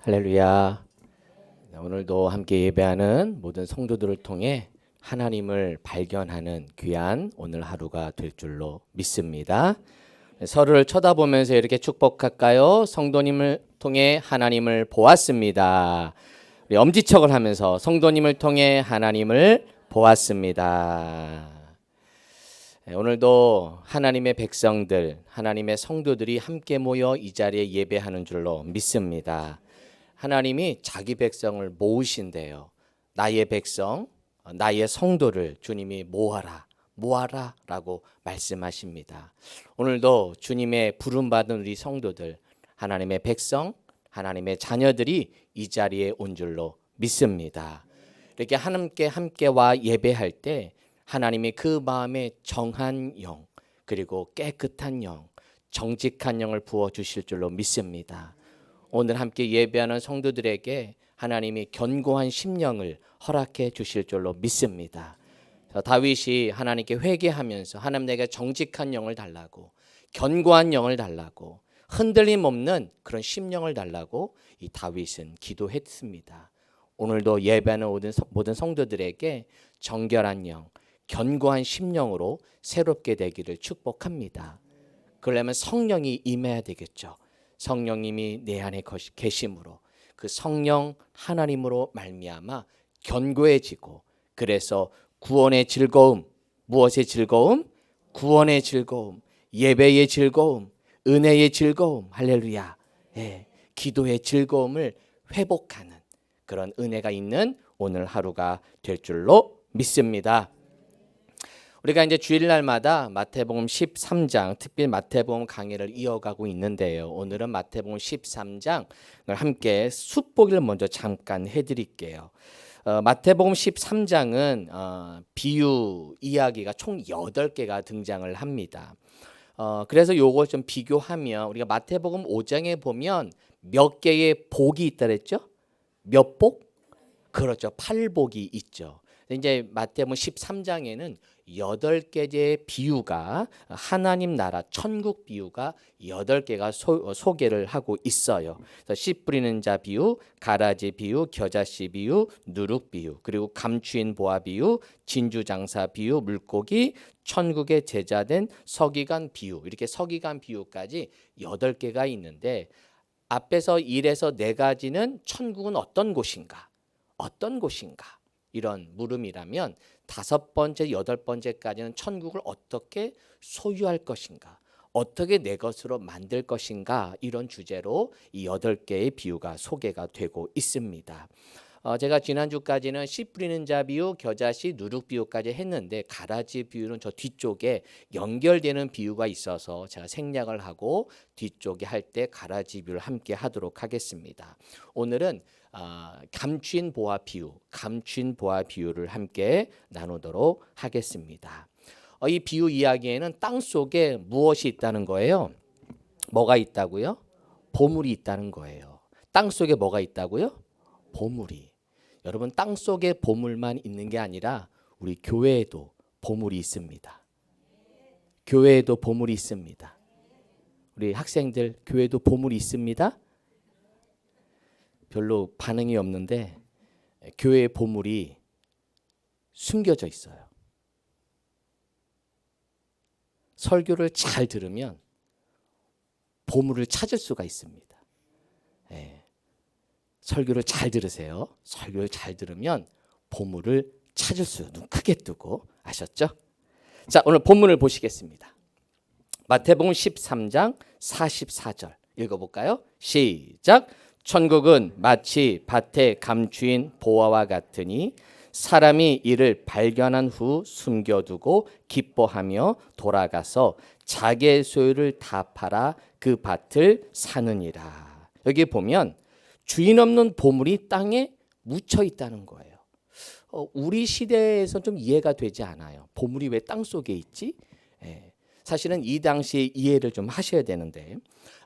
할렐루야. 오늘도 함께 예배하는 모든 성도들을 통해 하나님을 발견하는 귀한 오늘 하루가 될 줄로 믿습니다. 서로를 쳐다보면서 이렇게 축복할까요? 성도님을 통해 하나님을 보았습니다. 우리 엄지척을 하면서 성도님을 통해 하나님을 보았습니다. 오늘도 하나님의 백성들, 하나님의 성도들이 함께 모여 이 자리에 예배하는 줄로 믿습니다. 하나님이 자기 백성을 모으신대요. 나의 백성, 나의 성도를 주님이 모아라 라고 말씀하십니다. 오늘도 주님의 부름받은 우리 성도들, 하나님의 백성, 하나님의 자녀들이 이 자리에 온 줄로 믿습니다. 이렇게 함께 와 예배할 때 하나님이 그 마음에 정한 영, 그리고 깨끗한 영, 정직한 영을 부어주실 줄로 믿습니다. 오늘 함께 예배하는 성도들에게 하나님이 견고한 심령을 허락해 주실 줄로 믿습니다. 다윗이 하나님께 회개하면서 하나님 내게 정직한 영을 달라고, 견고한 영을 달라고, 흔들림 없는 그런 심령을 달라고 이 다윗은 기도했습니다. 오늘도 예배하는 모든 성도들에게 정결한 영, 견고한 심령으로 새롭게 되기를 축복합니다. 그러려면 성령이 임해야 되겠죠. 성령님이 내 안에 계심으로 그 성령 하나님으로 말미암아 견고해지고, 그래서 구원의 즐거움, 무엇의 즐거움? 구원의 즐거움, 예배의 즐거움, 은혜의 즐거움, 할렐루야. 기도의 즐거움을 회복하는 그런 은혜가 있는 오늘 하루가 될 줄로 믿습니다. 우리가 이제 주일날마다 마태복음 13장, 특별히 마태복음 강의를 이어가고 있는데요. 오늘은 마태복음 13장을 함께 숫보기를 먼저 잠깐 해드릴게요. 마태복음 13장은 비유 이야기가 총 8개가 등장을 합니다. 그래서 요걸 좀 비교하면 우리가 마태복음 5장에 보면 몇 개의 복이 있다 그랬죠? 몇 복? 그렇죠. 8복이 있죠. 이제 마태복음 13장에는 8개의 비유가, 하나님 나라 천국 비유가 8개가 소개를 하고 있어요. 씨 뿌리는 자 비유, 가라지 비유, 겨자씨 비유, 누룩 비유, 그리고 감추인 보화 비유, 진주장사 비유, 물고기, 천국의 제자된 서기관 비유, 이렇게 서기관 비유까지 8개가 있는데, 앞에서 1에서 4가지는 천국은 어떤 곳인가? 어떤 곳인가? 이런 물음이라면 5번째, 8번째까지는 천국을 어떻게 소유할 것인가? 어떻게 내 것으로 만들 것인가? 이런 주제로 이 8개의 비유가 소개가 되고 있습니다. 제가 지난주까지는 씨 뿌리는 자 비유, 겨자씨, 누룩 비유까지 했는데 가라지 비유는 저 뒤쪽에 연결되는 비유가 있어서 제가 생략을 하고 뒤쪽에 할 때 가라지 비유를 함께 하도록 하겠습니다. 오늘은 감추인 보화 비유를 함께 나누도록 하겠습니다. 이 비유 이야기에는 땅 속에 무엇이 있다는 거예요? 뭐가 있다고요? 보물이 있다는 거예요. 땅 속에 뭐가 있다고요? 보물이. 여러분, 땅 속에 보물만 있는 게 아니라 우리 교회에도 보물이 있습니다. 교회에도 보물이 있습니다. 우리 학생들 교회도 보물이 있습니다. 별로 반응이 없는데 교회의 보물이 숨겨져 있어요. 설교를 잘 들으면 보물을 찾을 수가 있습니다. 설교를 잘 들으세요. 설교를 잘 들으면 보물을 찾을 수, 눈 크게 뜨고, 아셨죠? 자, 오늘 본문을 보시겠습니다. 마태복음 13장 44절 읽어볼까요? 시작. 천국은 마치 밭에 감추인 보화와 같으니 사람이 이를 발견한 후 숨겨두고 기뻐하며 돌아가서 자기의 소유를 다 팔아 그 밭을 사느니라. 여기 보면 주인 없는 보물이 땅에 묻혀 있다는 거예요. 우리 시대에서 좀 이해가 되지 않아요. 보물이 왜 땅 속에 있지? 사실은 이 당시에 이해를 좀 하셔야 되는데,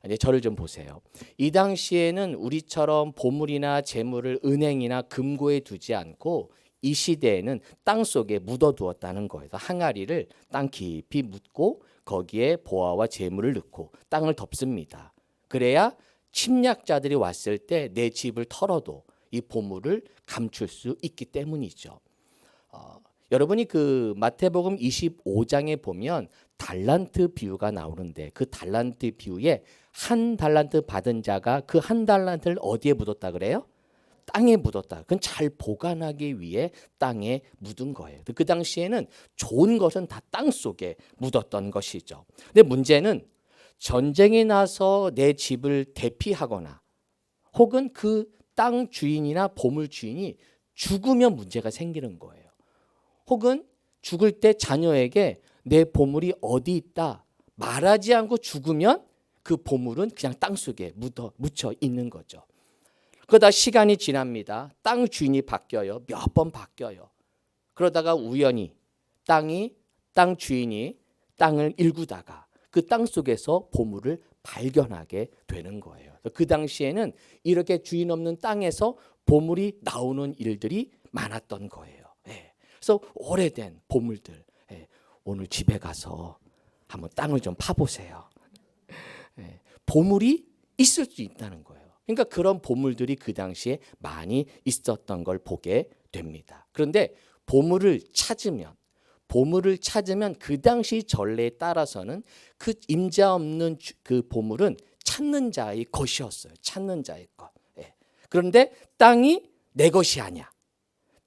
이제 저를 좀 보세요. 이 당시에는 우리처럼 보물이나 재물을 은행이나 금고에 두지 않고 이 시대에는 땅 속에 묻어두었다는 거예요. 항아리를 땅 깊이 묻고 거기에 보화와 재물을 넣고 땅을 덮습니다. 그래야 침략자들이 왔을 때 내 집을 털어도 이 보물을 감출 수 있기 때문이죠. 여러분이 그 마태복음 25장에 보면 달란트 비유가 나오는데 그 달란트 비유에 한 달란트 받은 자가 그 한 달란트를 어디에 묻었다 그래요? 땅에 묻었다. 그건 잘 보관하기 위해 땅에 묻은 거예요. 그 당시에는 좋은 것은 다 땅 속에 묻었던 것이죠. 근데 문제는 전쟁이 나서 내 집을 대피하거나 혹은 그 땅 주인이나 보물 주인이 죽으면 문제가 생기는 거예요. 혹은 죽을 때 자녀에게 내 보물이 어디 있다 말하지 않고 죽으면 그 보물은 그냥 땅 속에 묻혀 있는 거죠. 그러다 시간이 지납니다. 땅 주인이 바뀌어요. 몇 번 바뀌어요. 그러다가 우연히 땅 주인이 땅을 일구다가 그 땅 속에서 보물을 발견하게 되는 거예요. 그 당시에는 이렇게 주인 없는 땅에서 보물이 나오는 일들이 많았던 거예요. 그래서 오래된 보물들, 오늘 집에 가서 한번 땅을 좀 파보세요. 보물이 있을 수 있다는 거예요. 그러니까 그런 보물들이 그 당시에 많이 있었던 걸 보게 됩니다. 그런데 보물을 찾으면 그 당시 전례에 따라서는 그 임자 없는 그 보물은 찾는 자의 것이었어요. 찾는 자의 것. 그런데 땅이 내 것이 아니야.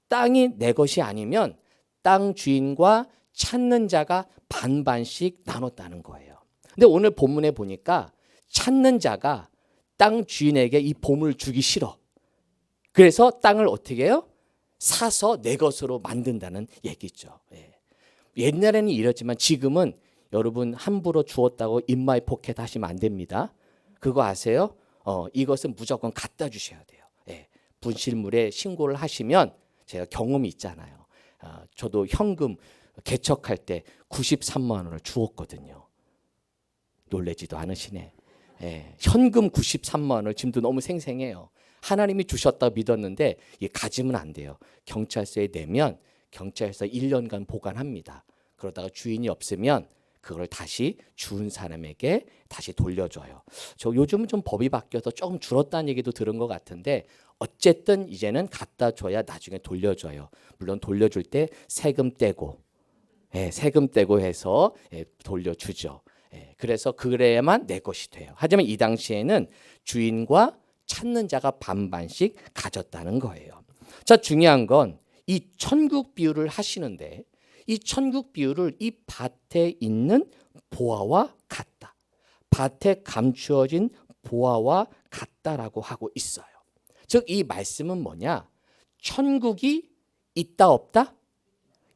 땅이 내 것이 아니면 땅 주인과 찾는 자가 반반씩 나눴다는 거예요. 근데 오늘 본문에 보니까 찾는 자가 땅 주인에게 이 보물을 주기 싫어. 그래서 땅을 어떻게 해요? 사서 내 것으로 만든다는 얘기죠. 옛날에는 이랬지만 지금은 여러분 함부로 주었다고 인마이 포켓 하시면 안 됩니다. 그거 아세요? 이것은 무조건 갖다 주셔야 돼요. 분실물에 신고를 하시면 제가 경험이 있잖아요. 저도 현금 개척할 때 93만 원을 주었거든요. 놀라지도 않으시네. 현금 93만 원을 지금도 너무 생생해요. 하나님이 주셨다 믿었는데 가지면 안 돼요. 경찰서에 내면 경찰서 1년간 보관합니다. 그러다가 주인이 없으면 그걸 다시 주운 사람에게 다시 돌려줘요. 저 요즘은 좀 법이 바뀌어서 조금 줄었다는 얘기도 들은 것 같은데 어쨌든 이제는 갖다 줘야 나중에 돌려줘요. 물론 돌려줄 때 세금 떼고 해서 돌려주죠. 그래서 그래야만 내 것이 돼요. 하지만 이 당시에는 주인과 찾는 자가 반반씩 가졌다는 거예요. 자, 중요한 건 이 천국 비유를 하시는데 이 천국 비유를 이 밭에 있는 보화와 같다. 밭에 감추어진 보화와 같다라고 하고 있어요. 즉 이 말씀은 뭐냐? 천국이 있다 없다?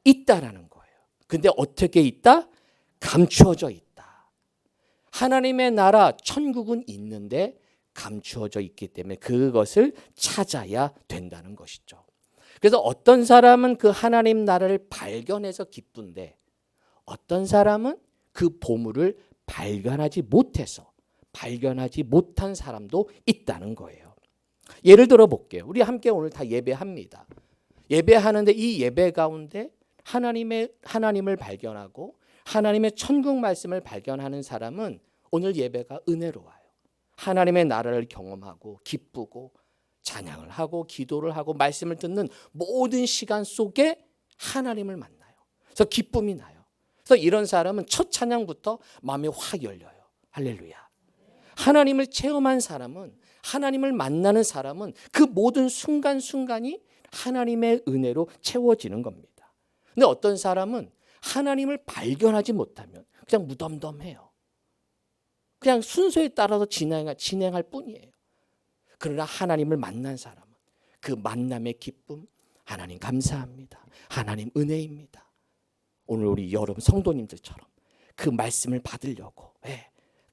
있다라는 거예요. 근데 어떻게 있다? 감추어져 있다. 하나님의 나라 천국은 있는데 감추어져 있기 때문에 그것을 찾아야 된다는 것이죠. 그래서 어떤 사람은 그 하나님 나라를 발견해서 기쁜데 어떤 사람은 그 보물을 발견하지 못한 사람도 있다는 거예요. 예를 들어 볼게요. 우리 함께 오늘 다 예배합니다. 예배하는데 이 예배 가운데 하나님을 발견하고 하나님의 천국 말씀을 발견하는 사람은 오늘 예배가 은혜로워요. 하나님의 나라를 경험하고 기쁘고 찬양을 하고 기도를 하고 말씀을 듣는 모든 시간 속에 하나님을 만나요. 그래서 기쁨이 나요. 그래서 이런 사람은 첫 찬양부터 마음이 확 열려요. 할렐루야. 하나님을 체험한 사람은 하나님을 만나는 사람은 그 모든 순간순간이 하나님의 은혜로 채워지는 겁니다. 근데 어떤 사람은 하나님을 발견하지 못하면 그냥 무덤덤해요. 그냥 순서에 따라서 진행할 뿐이에요. 그러나 하나님을 만난 사람은 그 만남의 기쁨, 하나님 감사합니다. 하나님 은혜입니다. 오늘 우리 여러분 성도님들처럼 그 말씀을 받으려고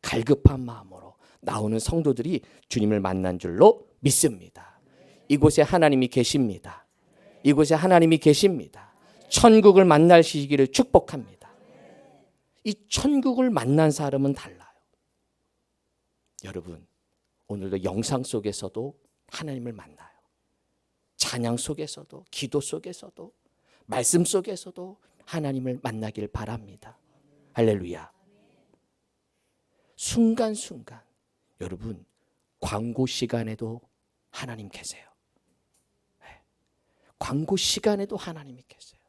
갈급한 마음으로 나오는 성도들이 주님을 만난 줄로 믿습니다. 이곳에 하나님이 계십니다. 이곳에 하나님이 계십니다. 천국을 만날 시기를 축복합니다. 이 천국을 만난 사람은 달라요. 여러분 오늘도 영상 속에서도 하나님을 만나요. 찬양 속에서도 기도 속에서도 말씀 속에서도 하나님을 만나길 바랍니다. 할렐루야. 순간순간 여러분 광고 시간에도 하나님 계세요. 광고 시간에도 하나님이 계세요.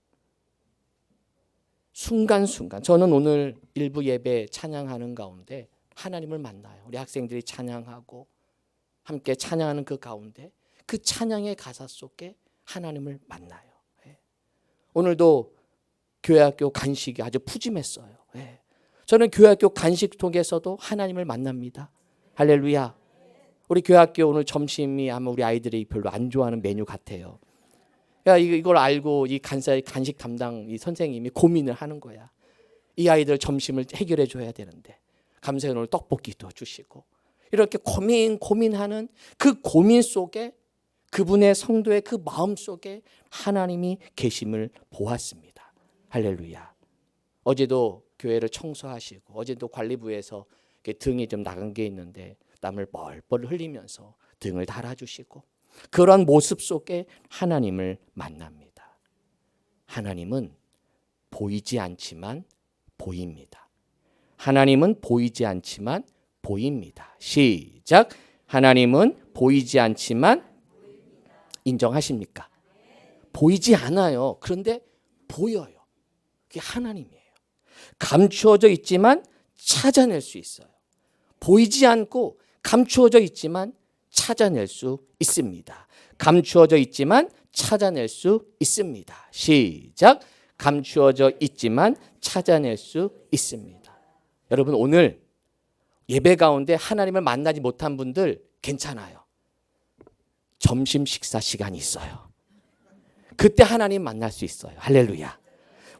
순간순간. 저는 오늘 일부 예배 찬양하는 가운데 하나님을 만나요. 우리 학생들이 찬양하고 함께 찬양하는 그 가운데 그 찬양의 가사 속에 하나님을 만나요. 오늘도 교회학교 간식이 아주 푸짐했어요. 저는 교회학교 간식 통해서도 하나님을 만납니다. 할렐루야. 우리 교회학교 오늘 점심이 아마 우리 아이들이 별로 안 좋아하는 메뉴 같아요. 이걸 알고 이 간식 담당 이 선생님이 고민을 하는 거야. 이 아이들 점심을 해결해 줘야 되는데 감사히 오늘 떡볶이도 주시고 이렇게 고민하는 그 고민 속에 그분의 성도의 그 마음 속에 하나님이 계심을 보았습니다. 할렐루야. 어제도 교회를 청소하시고 어제도 관리부에서 등이 좀 나간 게 있는데 땀을 뻘뻘 흘리면서 등을 달아주시고 그러한 모습 속에 하나님을 만납니다. 하나님은 보이지 않지만 보입니다. 하나님은 보이지 않지만 보입니다. 시작. 하나님은 보이지 않지만 인정하십니까? 보이지 않아요. 그런데 보여요. 그게 하나님이에요. 감추어져 있지만 찾아낼 수 있어요. 보이지 않고 감추어져 있지만 찾아낼 수 있습니다. 감추어져 있지만 찾아낼 수 있습니다. 시작. 감추어져 있지만 찾아낼 수 있습니다. 여러분 오늘 예배 가운데 하나님을 만나지 못한 분들 괜찮아요. 점심 식사 시간이 있어요. 그때 하나님 만날 수 있어요. 할렐루야.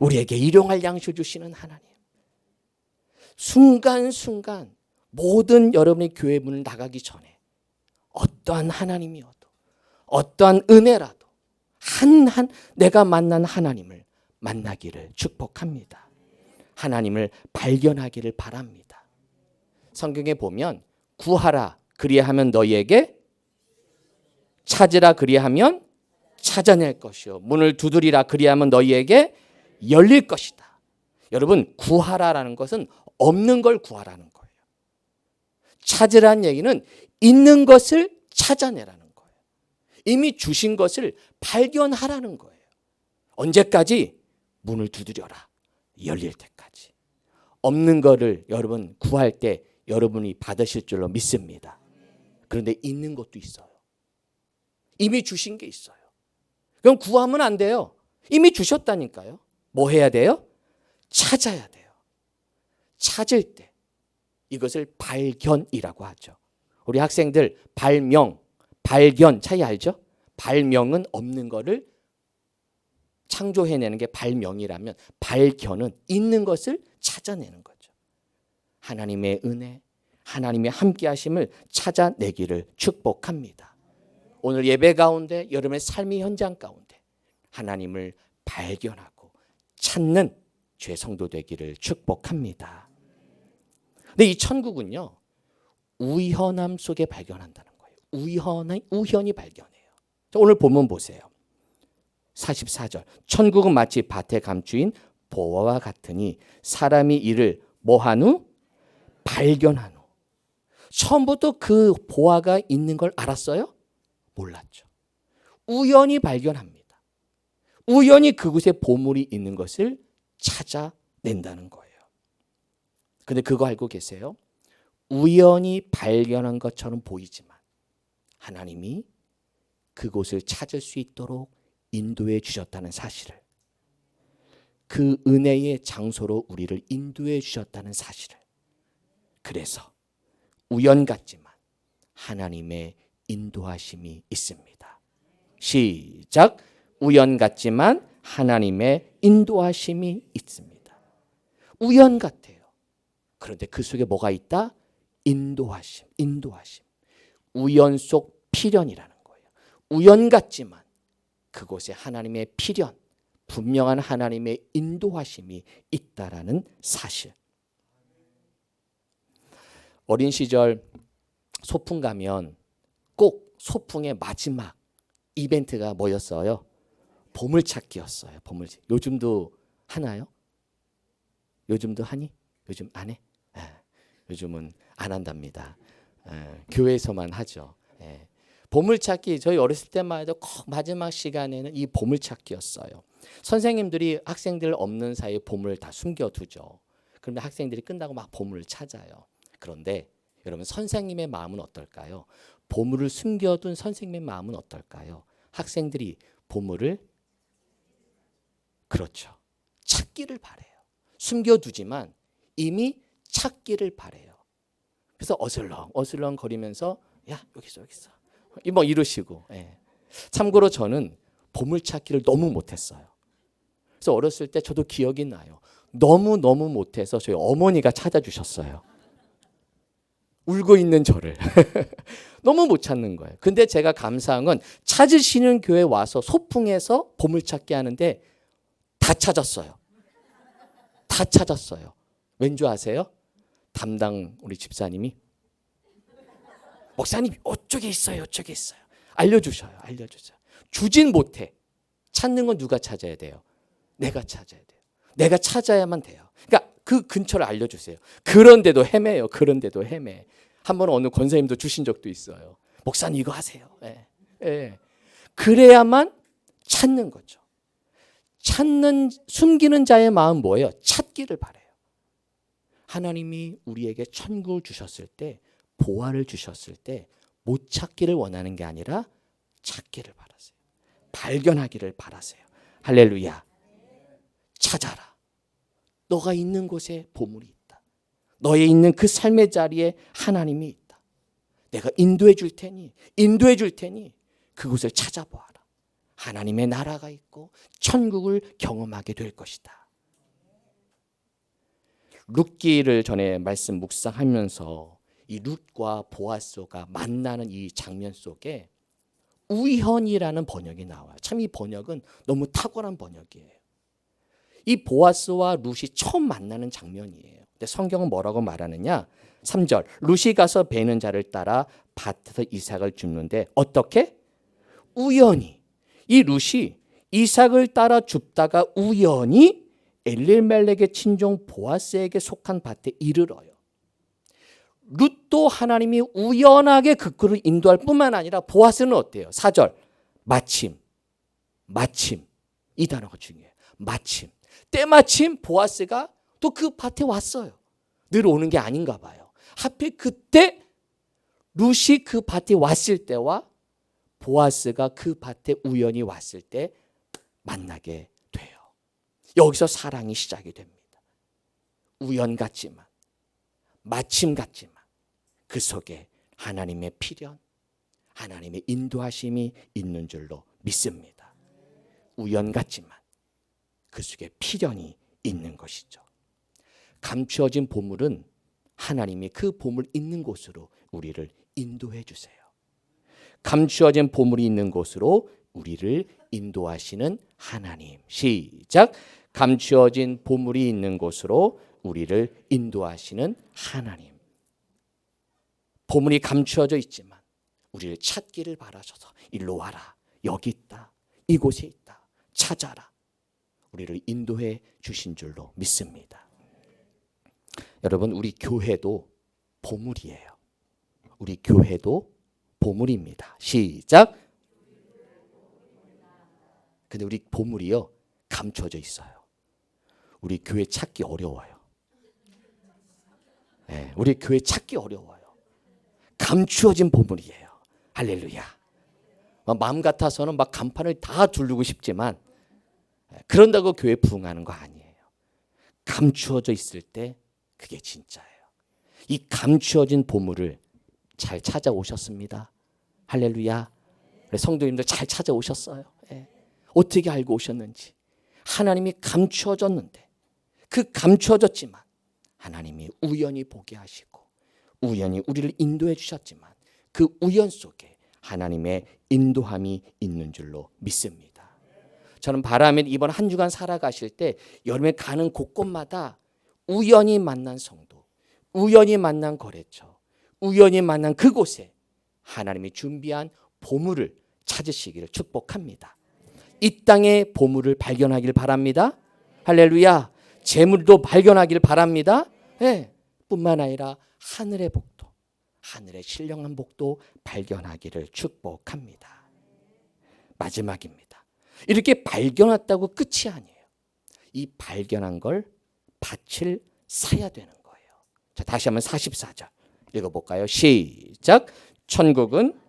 우리에게 일용할 양식 주시는 하나님. 순간순간 모든 여러분의 교회 문을 나가기 전에 어떠한 하나님이어도 어떠한 은혜라도 내가 만난 하나님을 만나기를 축복합니다. 하나님을 발견하기를 바랍니다. 성경에 보면 구하라 그리하면 너희에게 찾으라 그리하면 찾아낼 것이요 문을 두드리라 그리하면 너희에게 열릴 것이다. 여러분 구하라라는 것은 없는 걸 구하라는 거예요. 찾으라는 얘기는 있는 것을 찾아내라는 거예요. 이미 주신 것을 발견하라는 거예요. 언제까지? 문을 두드려라. 열릴 때까지. 없는 거를 여러분 구할 때 여러분이 받으실 줄로 믿습니다. 그런데 있는 것도 있어요. 이미 주신 게 있어요. 그럼 구하면 안 돼요. 이미 주셨다니까요. 뭐 해야 돼요? 찾아야 돼요. 찾을 때 이것을 발견이라고 하죠. 우리 학생들 발명, 발견 차이 알죠? 발명은 없는 거를 창조해내는 게 발명이라면 발견은 있는 것을 찾아내는 거죠. 하나님의 은혜, 하나님의 함께하심을 찾아내기를 축복합니다. 오늘 예배 가운데 여러분의 삶의 현장 가운데 하나님을 발견하고 찾는 죄 성도 되기를 축복합니다. 근데 이 천국은요 우연함 속에 발견한다는 거예요. 우연히 발견해요. 오늘 본문 보세요. 44절. 천국은 마치 밭에 감추인 보화와 같으니 사람이 이를 뭐한 후? 발견한 후. 처음부터 그 보화가 있는 걸 알았어요? 몰랐죠. 우연히 발견합니다. 우연히 그곳에 보물이 있는 것을 찾아낸다는 거예요. 근데 그거 알고 계세요? 우연히 발견한 것처럼 보이지만 하나님이 그곳을 찾을 수 있도록 인도해 주셨다는 사실을, 그 은혜의 장소로 우리를 인도해 주셨다는 사실을, 그래서 우연 같지만 하나님의 인도하심이 있습니다. 시작. 우연 같지만 하나님의 인도하심이 있습니다. 우연 같아요. 그런데 그 속에 뭐가 있다? 인도하심. 우연 속 필연이라는 거예요. 우연 같지만 그곳에 하나님의 필연, 분명한 하나님의 인도하심이 있다라는 사실. 어린 시절 소풍 가면 꼭 소풍의 마지막 이벤트가 뭐였어요? 보물찾기였어요. 보물찾기. 요즘도 하나요? 요즘도 하니? 요즘 안 해? 요즘은 안 한답니다. 교회에서만 하죠. 보물찾기 저희 어렸을 때만 해도 꼭 마지막 시간에는 이 보물찾기였어요. 선생님들이 학생들 없는 사이에 보물을 다 숨겨두죠. 그런데 학생들이 끝나고 막 보물을 찾아요. 그런데 여러분 선생님의 마음은 어떨까요? 보물을 숨겨둔 선생님의 마음은 어떨까요? 학생들이 보물을 그렇죠. 찾기를 바래요. 숨겨두지만 이미 찾기를 바래요. 그래서 어슬렁 거리면서 야 여기 있어 뭐 이러시고. 참고로 저는 보물찾기를 너무 못했어요. 그래서 어렸을 때 저도 기억이 나요. 너무 못해서 저희 어머니가 찾아주셨어요. 울고 있는 저를. 너무 못 찾는 거예요. 근데 제가 감사한 건 찾으시는 교회 와서 소풍에서 보물찾기 하는데 다 찾았어요. 다 찾았어요. 왠 줄 아세요? 담당 우리 집사님이 목사님 어쪽에 있어요. 알려주셔요. 주진 못해. 찾는 건 누가 찾아야 돼요? 내가 찾아야 돼요. 내가 찾아야만 돼요. 그러니까 그 근처를 알려주세요. 그런데도 헤매요. 한번 어느 권사님도 주신 적도 있어요. 목사님 이거 하세요. 그래야만 찾는 거죠. 숨기는 자의 마음 뭐예요? 찾기를 바래요. 하나님이 우리에게 천국을 주셨을 때, 보화를 주셨을 때 못 찾기를 원하는 게 아니라 찾기를 바라세요. 발견하기를 바라세요. 할렐루야. 찾아라. 너가 있는 곳에 보물이 있다. 너의 있는 그 삶의 자리에 하나님이 있다. 내가 인도해 줄 테니 그곳을 찾아보아라. 하나님의 나라가 있고 천국을 경험하게 될 것이다. 룻기를 전에 말씀 묵상하면서 이 룻과 보아스가 만나는 이 장면 속에 우연이라는 번역이 나와요. 참 이 번역은 너무 탁월한 번역이에요. 이 보아스와 룻이 처음 만나는 장면이에요. 근데 성경은 뭐라고 말하느냐? 3절 룻이 가서 베는 자를 따라 밭에서 이삭을 줍는데 어떻게? 우연히. 이 룻이 이삭을 따라 줍다가 우연히 엘리멜렉의 친종 보아스에게 속한 밭에 이르러요. 룻도 하나님이 우연하게 그 굴을 인도할 뿐만 아니라 보아스는 어때요? 4절 마침 이 단어가 중요해요. 마침 때마침 보아스가 또 그 밭에 왔어요. 늘 오는 게 아닌가 봐요. 하필 그때 룻이 그 밭에 왔을 때와 보아스가 그 밭에 우연히 왔을 때 만나게 돼요. 여기서 사랑이 시작이 됩니다. 우연 같지만 마침 같지만 그 속에 하나님의 필연, 하나님의 인도하심이 있는 줄로 믿습니다. 우연 같지만 그 속에 필연이 있는 것이죠. 감추어진 보물은 하나님이 그 보물 있는 곳으로 우리를 인도해 주세요. 감추어진 보물이 있는 곳으로 우리를 인도하시는 하나님. 시작. 감추어진 보물이 있는 곳으로 우리를 인도하시는 하나님. 보물이 감추어져 있지만 우리를 찾기를 바라셔서 일로 와라. 여기 있다. 이곳에 있다. 찾아라. 우리를 인도해 주신 줄로 믿습니다. 여러분 우리 교회도 보물이에요. 우리 교회도 보물입니다. 시작. 근데 우리 보물이요 감춰져 있어요. 우리 교회 찾기 어려워요. 우리 교회 찾기 어려워요. 감추어진 보물이에요. 할렐루야. 마음 같아서는 막 간판을 다 두르고 싶지만 그런다고 교회 부흥하는 거 아니에요. 감추어져 있을 때 그게 진짜예요. 이 감추어진 보물을 잘 찾아오셨습니다. 할렐루야. 성도님들 잘 찾아오셨어요. 어떻게 알고 오셨는지. 하나님이 감추어졌는데 그 감추어졌지만 하나님이 우연히 보게 하시고 우연히 우리를 인도해 주셨지만 그 우연 속에 하나님의 인도함이 있는 줄로 믿습니다. 저는 바람에 이번 한 주간 살아가실 때 여름에 가는 곳곳마다 우연히 만난 성도, 우연히 만난 거래처, 우연히 만난 그곳에 하나님이 준비한 보물을 찾으시기를 축복합니다. 이 땅의 보물을 발견하길 바랍니다. 할렐루야. 재물도 발견하길 바랍니다. 뿐만 아니라 하늘의 복도, 하늘의 신령한 복도 발견하기를 축복합니다. 마지막입니다. 이렇게 발견했다고 끝이 아니에요. 이 발견한 걸 밭을 사야 되는 거예요. 자, 다시 한번 44절 읽어볼까요? 시작. 천국은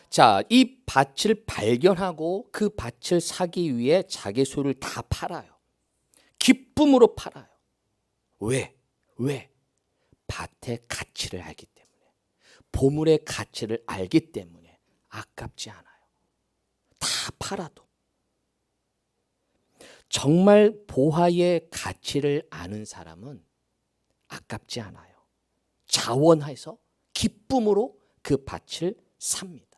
자, 이 밭을 발견하고 그 밭을 사기 위해 자기 소유를 다 팔아요. 기쁨으로 팔아요. 왜? 밭의 가치를 알기 때문에, 보물의 가치를 알기 때문에 아깝지 않아요. 다 팔아도. 정말 보화의 가치를 아는 사람은 아깝지 않아요. 자원해서 기쁨으로 그 밭을 삽니다.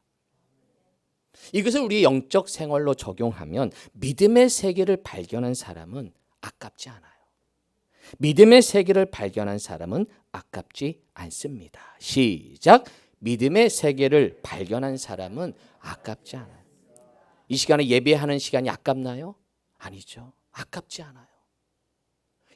이것을 우리 영적 생활로 적용하면 믿음의 세계를 발견한 사람은 아깝지 않아요. 믿음의 세계를 발견한 사람은 아깝지 않습니다. 시작. 믿음의 세계를 발견한 사람은 아깝지 않아요. 이 시간에 예배하는 시간이 아깝나요? 아니죠. 아깝지 않아요.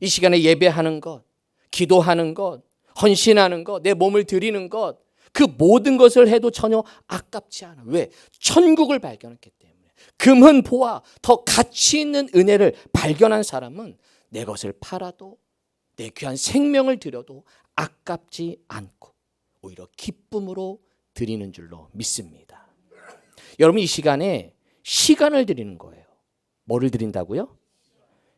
이 시간에 예배하는 것, 기도하는 것, 헌신하는 것, 내 몸을 드리는 것, 그 모든 것을 해도 전혀 아깝지 않아. 왜? 천국을 발견했기 때문에. 금은 보화, 더 가치 있는 은혜를 발견한 사람은 내 것을 팔아도, 내 귀한 생명을 드려도 아깝지 않고 오히려 기쁨으로 드리는 줄로 믿습니다. 여러분, 이 시간에 시간을 드리는 거예요. 뭐를 드린다고요?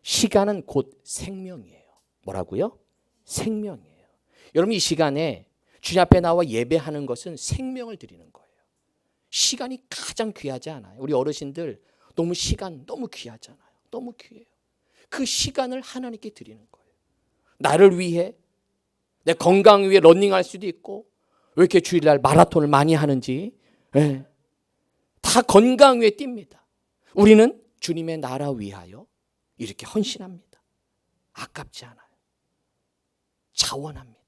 시간은 곧 생명이에요. 뭐라고요? 생명이에요. 여러분, 이 시간에 주님 앞에 나와 예배하는 것은 생명을 드리는 거예요. 시간이 가장 귀하지 않아요? 우리 어르신들 너무 시간 너무 귀하잖아요. 너무 귀해요. 그 시간을 하나님께 드리는 거예요. 나를 위해, 내 건강 위해 러닝할 수도 있고, 왜 이렇게 주일날 마라톤을 많이 하는지, 네. 다 건강 위해 뜁니다. 우리는 주님의 나라 위하여 이렇게 헌신합니다. 아깝지 않아요. 자원합니다.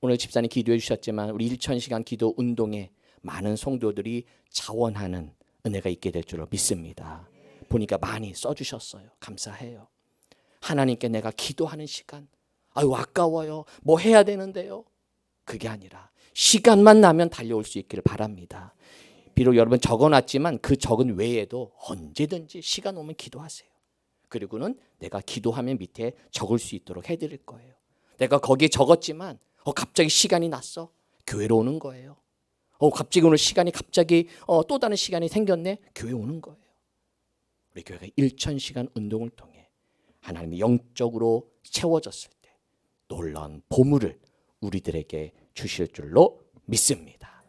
오늘 집사님 기도해 주셨지만 우리 1000시간 기도 운동에 많은 성도들이 자원하는 은혜가 있게 될 줄로 믿습니다. 보니까 많이 써주셨어요. 감사해요. 하나님께 내가 기도하는 시간, 아유 아까워요. 뭐 해야 되는데요. 그게 아니라 시간만 나면 달려올 수 있기를 바랍니다. 비록 여러분 적어놨지만 그 적은 외에도 언제든지 시간 오면 기도하세요. 그리고는 내가 기도하면 밑에 적을 수 있도록 해드릴 거예요. 내가 거기에 적었지만 갑자기 시간이 났어. 교회로 오는 거예요. 갑자기 오늘 시간이 갑자기 또 다른 시간이 생겼네. 교회 오는 거예요. 우리 교회가 1000시간 운동을 통해 하나님이 영적으로 채워졌을 때 놀라운 보물을 우리들에게 주실 줄로 믿습니다.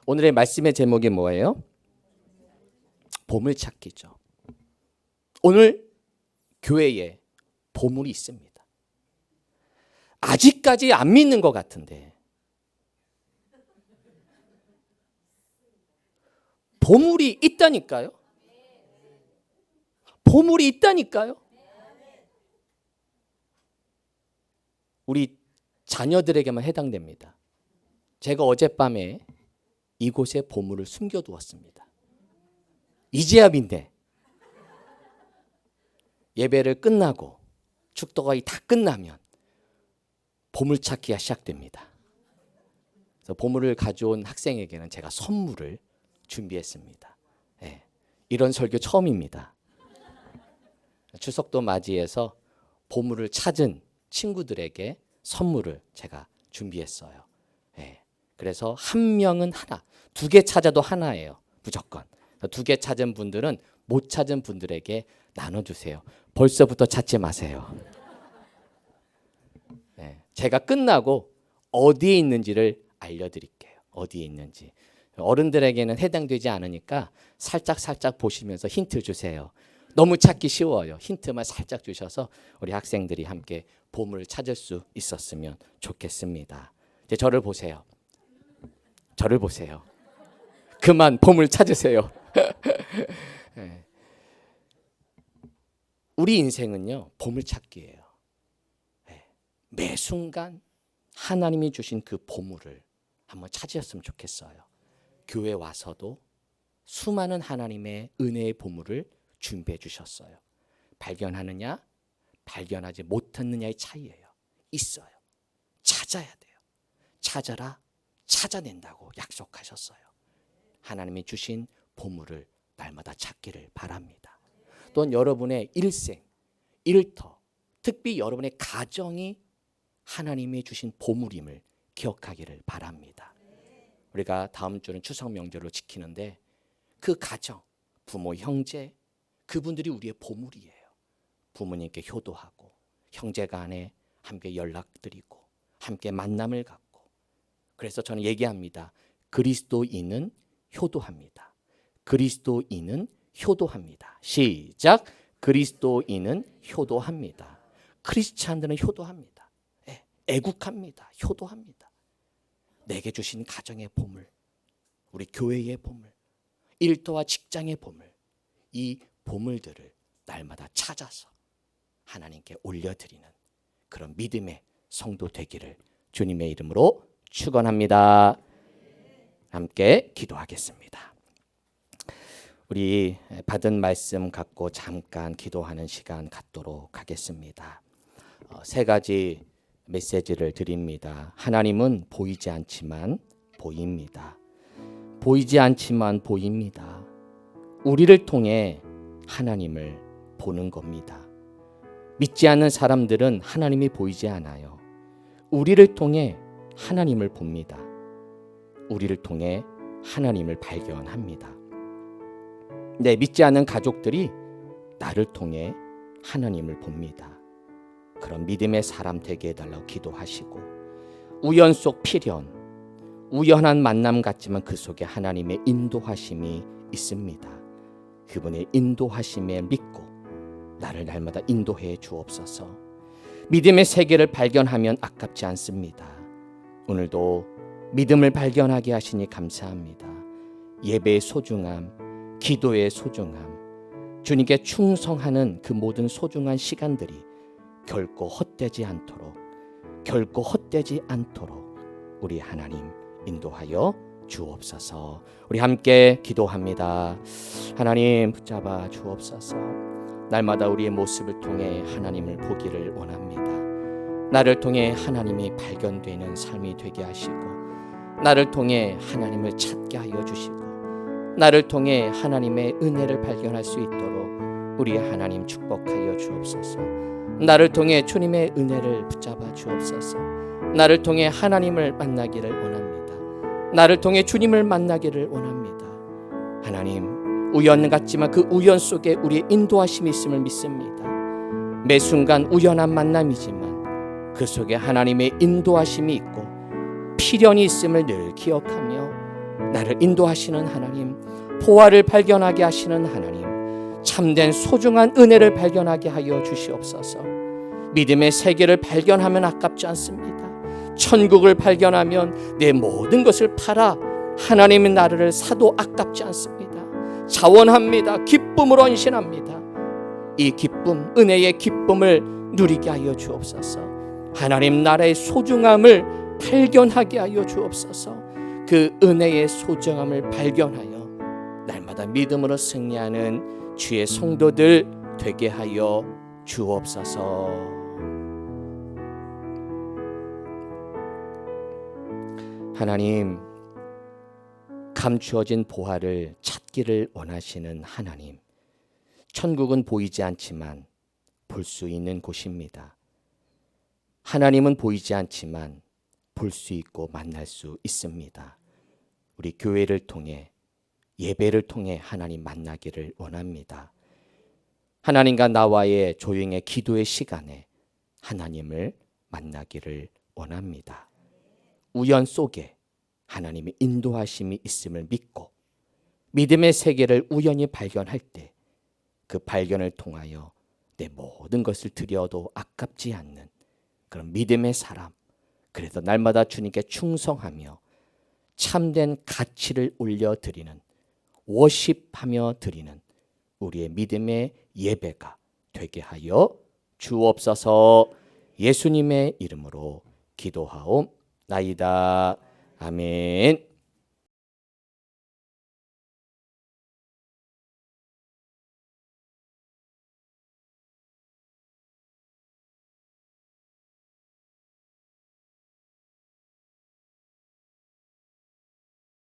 오늘의 말씀의 제목이 뭐예요? 보물찾기죠. 오늘 교회에 보물이 있습니다. 아직까지 안 믿는 것 같은데 보물이 있다니까요. 보물이 있다니까요. 우리 자녀들에게만 해당됩니다. 제가 어젯밤에 이곳에 보물을 숨겨두었습니다. 이제야인데 예배를 끝나고 축도가 다 끝나면 보물찾기가 시작됩니다. 그래서 보물을 가져온 학생에게는 제가 선물을 준비했습니다. 네, 이런 설교 처음입니다. 추석도 맞이해서 보물을 찾은 친구들에게 선물을 제가 준비했어요. 네, 그래서 한 명은 하나, 2개 찾아도 하나예요. 무조건. 2개 찾은 분들은 못 찾은 분들에게 나눠주세요. 벌써부터 찾지 마세요. 네, 제가 끝나고 어디에 있는지를 알려드릴게요. 어디에 있는지. 어른들에게는 해당되지 않으니까 살짝 보시면서 힌트 주세요. 너무 찾기 쉬워요. 힌트만 살짝 주셔서 우리 학생들이 함께 보물을 찾을 수 있었으면 좋겠습니다. 이제 저를 보세요. 저를 보세요. 그만 보물 찾으세요. 네. 우리 인생은요, 보물찾기예요. 네. 매 순간 하나님이 주신 그 보물을 한번 찾으셨으면 좋겠어요. 교회 와서도 수많은 하나님의 은혜의 보물을 준비해 주셨어요. 발견하느냐, 발견하지 못했느냐의 차이예요. 있어요. 찾아야 돼요. 찾아라, 찾아낸다고 약속하셨어요. 하나님이 주신 보물을 날마다 찾기를 바랍니다. 또한 여러분의 일생, 일터, 특히 여러분의 가정이 하나님이 주신 보물임을 기억하기를 바랍니다. 우리가 다음 주는 추석 명절을 지키는데 그 가정, 부모, 형제, 그분들이 우리의 보물이에요. 부모님께 효도하고 형제 간에 함께 연락드리고 함께 만남을 갖고, 그래서 저는 얘기합니다. 그리스도인은 효도합니다. 그리스도인은 효도합니다. 시작. 그리스도인은 효도합니다. 크리스찬들은 효도합니다. 애국합니다. 효도합니다. 내게 주신 가정의 보물, 우리 교회의 보물, 일터와 직장의 보물, 이 보물들을 날마다 찾아서 하나님께 올려드리는 그런 믿음의 성도 되기를 주님의 이름으로 축원합니다. 함께 기도하겠습니다. 우리 받은 말씀 갖고 잠깐 기도하는 시간 갖도록 하겠습니다. 세 가지 메시지를 드립니다. 하나님은 보이지 않지만 보입니다. 보이지 않지만 보입니다. 우리를 통해 하나님을 보는 겁니다. 믿지 않는 사람들은 하나님이 보이지 않아요. 우리를 통해 하나님을 봅니다. 우리를 통해 하나님을 발견합니다. 믿지 않는 가족들이 나를 통해 하나님을 봅니다. 그런 믿음의 사람 되게 해달라고 기도하시고, 우연 속 필연, 우연한 만남 같지만 그 속에 하나님의 인도하심이 있습니다. 그분의 인도하심에 믿고 나를 날마다 인도해 주옵소서. 믿음의 세계를 발견하면 아깝지 않습니다. 오늘도 믿음을 발견하게 하시니 감사합니다. 예배의 소중함, 기도의 소중함, 주님께 충성하는 그 모든 소중한 시간들이 결코 헛되지 않도록 우리 하나님 인도하여 주옵소서. 우리 함께 기도합니다. 하나님 붙잡아 주옵소서. 날마다 우리의 모습을 통해 하나님을 보기를 원합니다. 나를 통해 하나님이 발견되는 삶이 되게 하시고, 나를 통해 하나님을 찾게 하여 주시고, 나를 통해 하나님의 은혜를 발견할 수 있도록 우리 하나님 축복하여 주옵소서. 나를 통해 주님의 은혜를 붙잡아 주옵소서. 나를 통해 하나님을 만나기를 원합니다. 나를 통해 주님을 만나기를 원합니다. 하나님, 우연 같지만 그 우연 속에 우리의 인도하심이 있음을 믿습니다. 매 순간 우연한 만남이지만 그 속에 하나님의 인도하심이 있고 필연이 있음을 늘 기억하며 나를 인도하시는 하나님, 보화를 발견하게 하시는 하나님, 참된 소중한 은혜를 발견하게 하여 주시옵소서. 믿음의 세계를 발견하면 아깝지 않습니다. 천국을 발견하면 내 모든 것을 팔아 하나님의 나라를 사도 아깝지 않습니다. 자원합니다. 기쁨으로 헌신합니다. 이 기쁨, 은혜의 기쁨을 누리게 하여 주옵소서. 하나님 나라의 소중함을 발견하게 하여 주옵소서. 그 은혜의 소중함을 발견하여 날마다 믿음으로 승리하는 주의 성도들 되게 하여 주옵소서. 하나님, 감추어진 보화를 찾기를 원하시는 하나님, 천국은 보이지 않지만 볼 수 있는 곳입니다. 하나님은 보이지 않지만 볼 수 있고 만날 수 있습니다. 우리 교회를 통해, 예배를 통해 하나님 만나기를 원합니다. 하나님과 나와의 조용의 기도의 시간에 하나님을 만나기를 원합니다. 우연 속에 하나님의 인도하심이 있음을 믿고 믿음의 세계를 우연히 발견할 때 그 발견을 통하여 내 모든 것을 드려도 아깝지 않는 그런 믿음의 사람, 그래서 날마다 주님께 충성하며 참된 가치를 올려드리는, 워십하며 드리는 우리의 믿음의 예배가 되게 하여 주옵소서. 예수님의 이름으로 기도하옵나이다. 아멘.